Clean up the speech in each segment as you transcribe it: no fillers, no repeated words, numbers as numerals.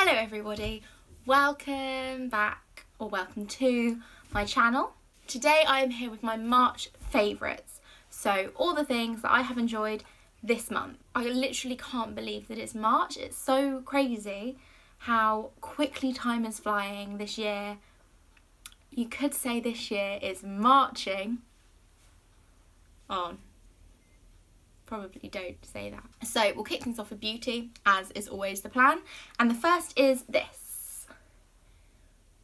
Hello everybody, welcome back or welcome to my channel. Today I am here with my March favourites, so all the things that I have enjoyed this month. I literally can't believe that it's March. It's so crazy how quickly time is flying this year. You could say this year is marching on. Probably don't say that. So we'll kick things off with beauty, as is always the plan. And the first is this,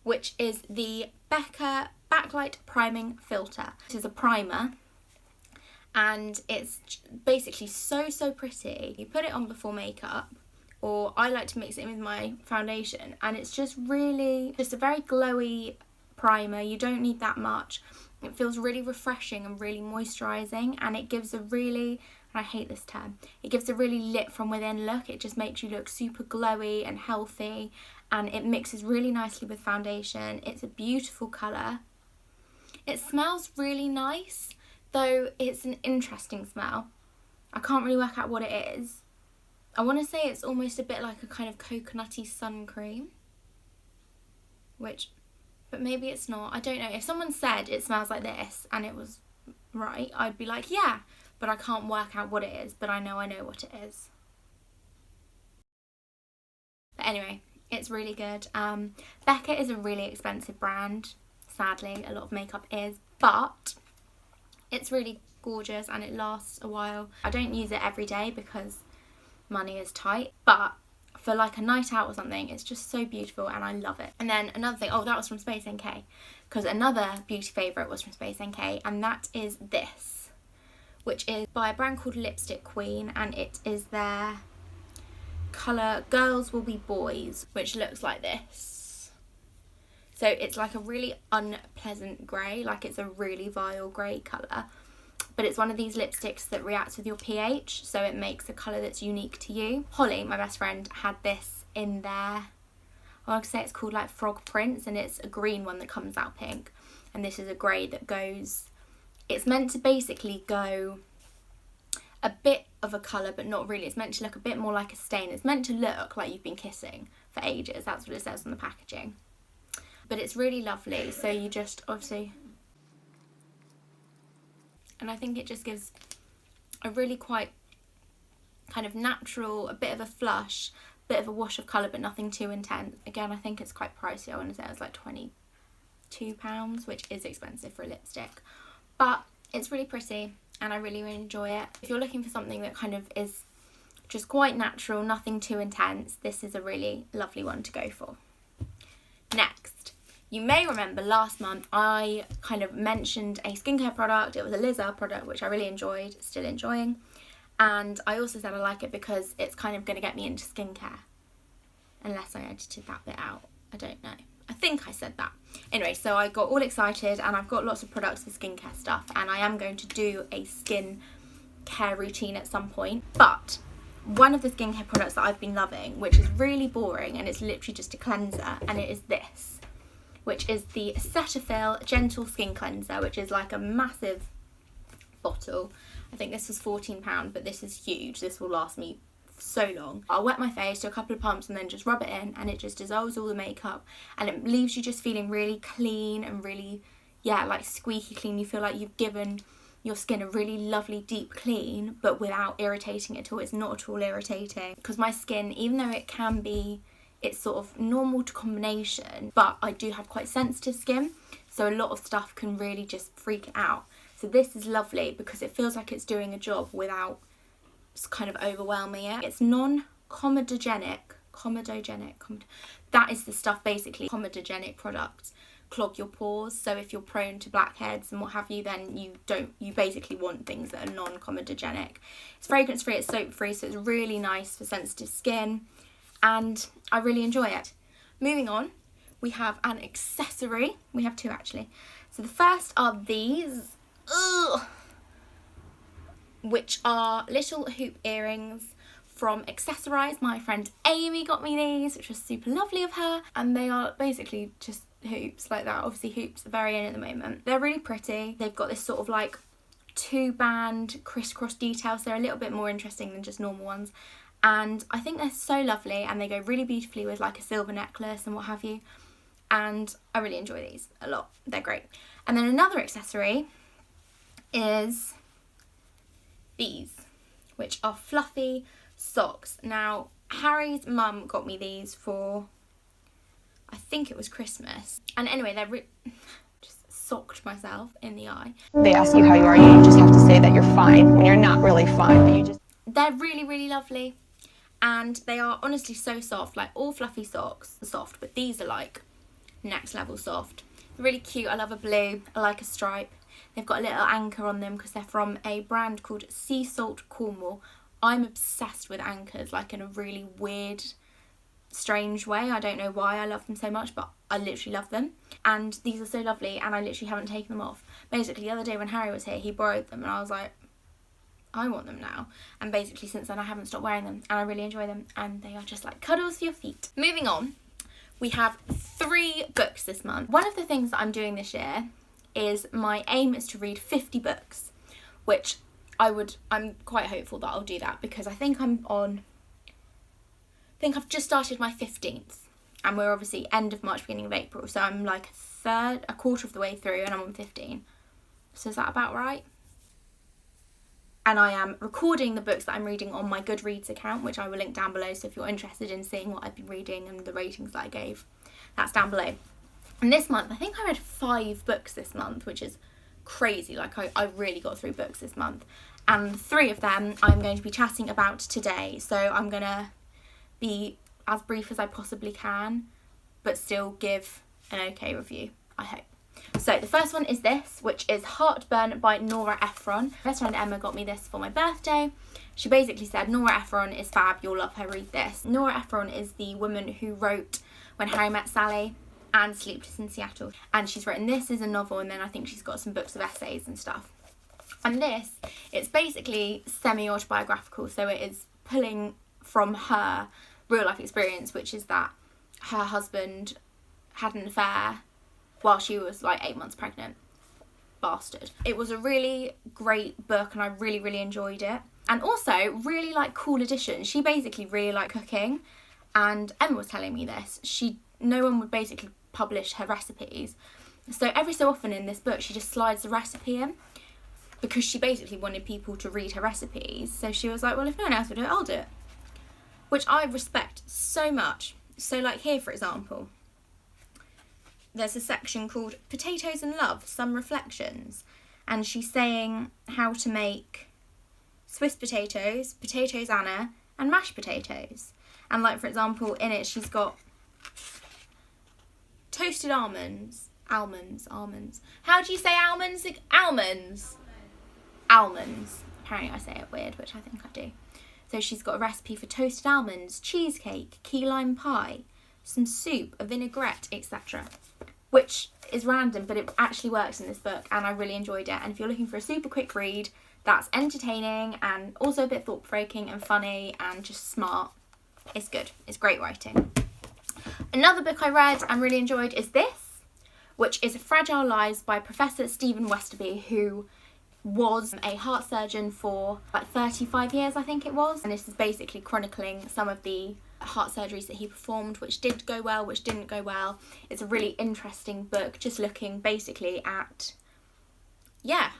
which is the Becca Backlight Priming Filter. This is a primer and it's basically so pretty. You put it on before makeup, or I like to mix it in with my foundation, and it's just really a very glowy primer. You don't need that much. It feels really refreshing and really moisturising, and it gives a really, I hate this term, it gives a really lit from within look. It just makes you look super glowy and healthy, and it mixes really nicely with foundation. It's a beautiful colour. It smells really nice, though it's an interesting smell. I can't really work out what it is. I want to say it's almost a bit like a kind of coconutty sun cream, but maybe it's not. I don't know. If someone said it smells like this and it was right, I'd be like, yeah, but I can't work out what it is, but I know what it is. But anyway, it's really good. Becca is a really expensive brand. Sadly, a lot of makeup is, but it's really gorgeous and it lasts a while. I don't use it every day because money is tight, but for like a night out or something, it's just so beautiful and I love it. And then another thing, oh, that was from Space NK, because another beauty favourite was from Space NK, and that is this, which is by a brand called Lipstick Queen, and it is their colour Girls Will Be Boys, which looks like this. So it's like a really unpleasant grey, like it's a really vile grey colour, but it's one of these lipsticks that reacts with your pH, so it makes a colour that's unique to you. Holly, my best friend, had this in there. I want to say it's called like Frog Prince, and it's a green one that comes out pink, and this is a grey that goes, it's meant to basically go a bit of a colour but not really. It's meant to look a bit more like a stain. It's meant to look like you've been kissing for ages. That's what it says on the packaging. But it's really lovely, so you just obviously, and I think it just gives a really quite kind of natural, a bit of a flush, bit of a wash of colour, but nothing too intense. Again, I think it's quite pricey. I want to say it was like £22, which is expensive for a lipstick, but it's really pretty and I really enjoy it. If you're looking for something that kind of is just quite natural, nothing too intense, this is a really lovely one to go for. Next, you may remember last month I kind of mentioned a skincare product. It was a Liza product which I really enjoyed, still enjoying, and I also said I like it because it's kind of going to get me into skincare, unless I edited that bit out. I don't know. I think I said that. Anyway, so I got all excited and I've got lots of products for skincare stuff, and I am going to do a skin care routine at some point. But one of the skincare products that I've been loving, which is really boring and it's literally just a cleanser, and it is this, which is the Cetaphil Gentle Skin Cleanser, which is like a massive bottle. I think this was £14, but this is huge. This will last me so long. I'll wet my face, do a couple of pumps, and then just rub it in, and it just dissolves all the makeup, and it leaves you just feeling really clean and really, yeah, like squeaky clean. You feel like you've given your skin a really lovely deep clean, but without irritating it at all. It's not at all irritating, because my skin, even though it can be, it's sort of normal to combination, but I do have quite sensitive skin, so a lot of stuff can really just freak it out. So this is lovely because it feels like it's doing a job without kind of overwhelming it. It's non-comedogenic. That is the stuff basically. Comedogenic products clog your pores, so if you're prone to blackheads and what have you, then you basically want things that are non-comedogenic. It's fragrance free, it's soap free, so it's really nice for sensitive skin, and I really enjoy it. Moving on, we have an accessory. We have two actually. So the first are these, which are little hoop earrings from Accessorize. My friend Amy got me these, which was super lovely of her, and they are basically just hoops like that. Obviously hoops are very in at the moment. They're really pretty. They've got this sort of like 2-band crisscross details. They're a little bit more interesting than just normal ones, and I think they're so lovely, and they go really beautifully with like a silver necklace and what have you, and I really enjoy these a lot. They're great. And then another accessory is these, which are fluffy socks. Now, Harry's mum got me these for, I think it was Christmas, and anyway, they're just socked myself in the eye. They ask you how you are, you just have to say that you're fine when you're not really fine, but you just... They're really, really lovely, and they are honestly so soft. Like, all fluffy socks are soft, but these are like next level soft. They're really cute. I love a blue. I like a stripe. They've got a little anchor on them because they're from a brand called Sea Salt Cornwall. I'm obsessed with anchors, like in a really weird, strange way. I don't know why I love them so much, but I literally love them. And these are so lovely, and I literally haven't taken them off. Basically, the other day when Harry was here, he borrowed them, and I was like, I want them now. And basically since then I haven't stopped wearing them, and I really enjoy them, and they are just like cuddles for your feet. Moving on, we have 3 books this month. One of the things that I'm doing this year is my aim is to read 50 books, which I'm quite hopeful that I'll do that, because I think I've just started my 15th, and we're obviously end of March, beginning of April, so I'm like a quarter of the way through, and I'm on 15. So is that about right? And I am recording the books that I'm reading on my Goodreads account, which I will link down below, so if you're interested in seeing what I've been reading and the ratings that I gave, that's down below. And this month, I think I read 5 books this month, which is crazy. Like, I really got through books this month. And 3 of them I'm going to be chatting about today. So I'm going to be as brief as I possibly can, but still give an okay review, I hope. So the first one is this, which is Heartburn by Nora Ephron. My best friend Emma got me this for my birthday. She basically said, Nora Ephron is fab, you'll love her, read this. Nora Ephron is the woman who wrote When Harry Met Sally and Sleepless in Seattle. And she's written this as a novel, and then I think she's got some books of essays and stuff. And this, it's basically semi-autobiographical, so it is pulling from her real life experience, which is that her husband had an affair while she was like 8 months pregnant. Bastard. It was a really great book, and I really, really enjoyed it. And also, really like cool additions. She basically really liked cooking, and Emma was telling me this. No one would basically publish her recipes. So every so often in this book, she just slides the recipe in, because she basically wanted people to read her recipes. So she was like, well, if no one else will do it, I'll do it. Which I respect so much. So like here, for example, there's a section called Potatoes and Love, Some Reflections. And she's saying how to make Swiss potatoes, potatoes Anna, and mashed potatoes. And like, for example, in it, she's got toasted almonds. Almonds. How do you say almonds? Almonds. Apparently I say it weird, which I think I do. So she's got a recipe for toasted almonds, cheesecake, key lime pie, some soup, a vinaigrette, etc. Which is random, but it actually works in this book, and I really enjoyed it. And if you're looking for a super quick read that's entertaining and also a bit thought-provoking and funny and just smart, it's good. It's great writing. Another book I read and really enjoyed is this, which is Fragile Lives by Professor Stephen Westerby, who was a heart surgeon for like 35 years, I think it was. And this is basically chronicling some of the heart surgeries that he performed, which did go well, which didn't go well. It's a really interesting book, just looking basically at,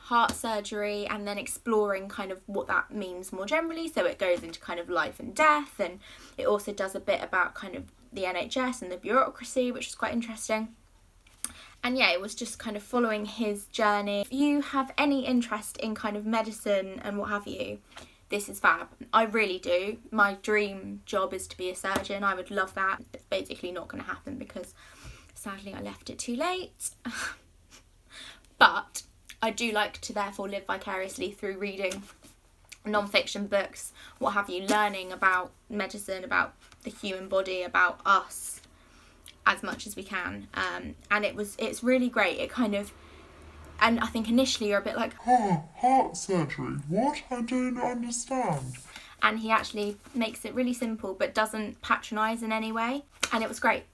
heart surgery, and then exploring kind of what that means more generally. So it goes into kind of life and death, and it also does a bit about kind of the NHS and the bureaucracy, which is quite interesting. And yeah, it was just kind of following his journey. If you have any interest in kind of medicine and what have you, this is fab. I really do. My dream job is to be a surgeon. I would love that. It's basically not going to happen because sadly I left it too late. But I do like to therefore live vicariously through reading non-fiction books, what have you, learning about medicine, about the human body, about us, as much as we can. And it's really great. It kind of, and I think initially you're a bit like, heart surgery, what? I don't understand. And he actually makes it really simple but doesn't patronise in any way, and it was great.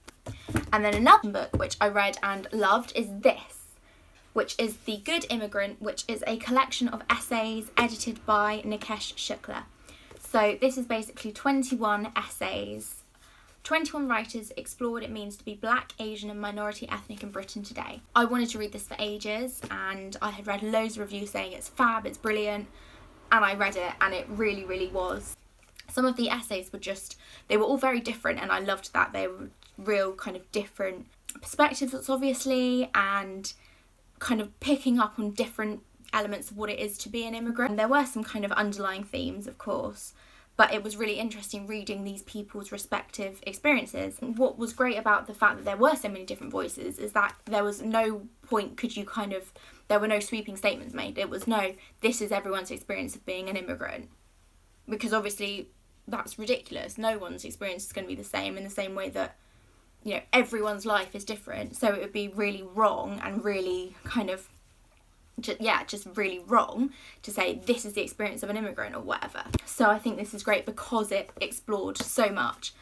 And then another book which I read and loved is this, which is The Good Immigrant, which is a collection of essays edited by Nikesh Shukla. So this is basically 21 essays. 21 writers explore what it means to be black, Asian and minority ethnic in Britain today. I wanted to read this for ages, and I had read loads of reviews saying it's fab, it's brilliant, and I read it and it really, really was. Some of the essays were just, they were all very different, and I loved that. They were real kind of different perspectives, obviously, and kind of picking up on different elements of what it is to be an immigrant. And there were some kind of underlying themes, of course, but it was really interesting reading these people's respective experiences. What was great about the fact that there were so many different voices is that there was no point there were no sweeping statements made. It was no, this is everyone's experience of being an immigrant. Because obviously that's ridiculous. No one's experience is going to be the same, in the same way that, you know, everyone's life is different. So it would be really wrong and really kind of, just really wrong to say this is the experience of an immigrant or whatever. So I think this is great because it explored so much.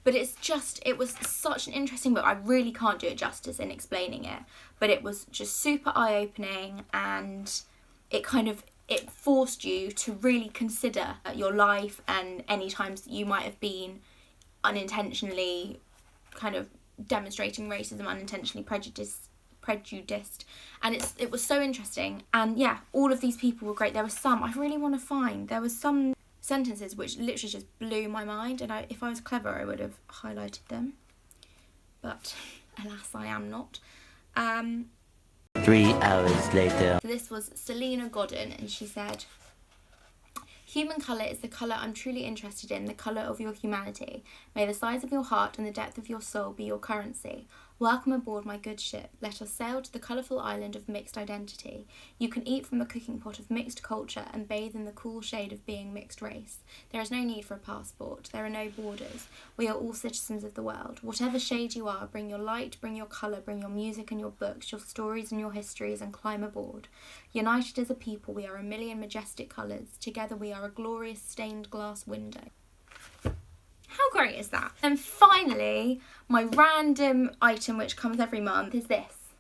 But it was such an interesting book. I really can't do it justice in explaining it, but it was just super eye-opening, and it forced you to really consider your life and any times that you might have been unintentionally kind of demonstrating racism, unintentionally prejudiced, and it was so interesting. And yeah, all of these people were great. There were some sentences which literally just blew my mind, and if I was clever I would have highlighted them, but alas I am not. 3 hours later. So this was Selena Godin, and she said, "Human colour is the colour I'm truly interested in, the colour of your humanity. May the size of your heart and the depth of your soul be your currency. Welcome aboard my good ship. Let us sail to the colourful island of mixed identity. You can eat from the cooking pot of mixed culture and bathe in the cool shade of being mixed race. There is no need for a passport. There are no borders. We are all citizens of the world. Whatever shade you are, bring your light, bring your colour, bring your music and your books, your stories and your histories, and climb aboard. United as a people, we are a million majestic colours. Together we are a glorious stained glass window." How great is that? And finally, my random item which comes every month is this,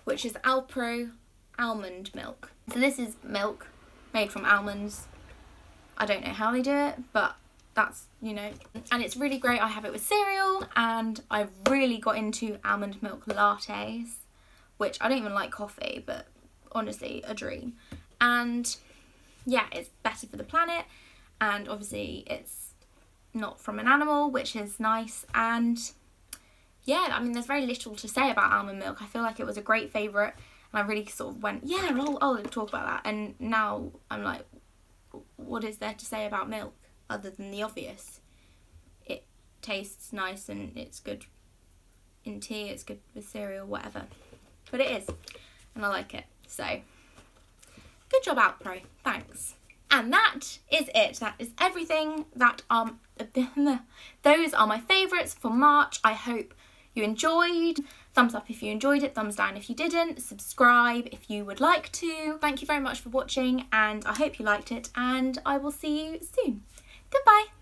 which is Alpro Almond Milk. So this is milk made from almonds. I don't know how they do it, but that's, you know, and it's really great. I have it with cereal, and I've really got into almond milk lattes, which I don't even like coffee, but honestly, a dream. And yeah, it's better for the planet, and obviously it's not from an animal, which is nice. And yeah, I mean, there's very little to say about almond milk. I feel like it was a great favourite, and I really sort of went, yeah, I'll talk about that. And now I'm like, what is there to say about milk other than the obvious? It tastes nice and it's good in tea, it's good with cereal, whatever. But it is, and I like it. So good job, Outpro. Thanks. And that is it. That is everything that those are my favourites for March. I hope you enjoyed. Thumbs up if you enjoyed it, thumbs down if you didn't, subscribe if you would like to. Thank you very much for watching, and I hope you liked it, and I will see you soon. Goodbye.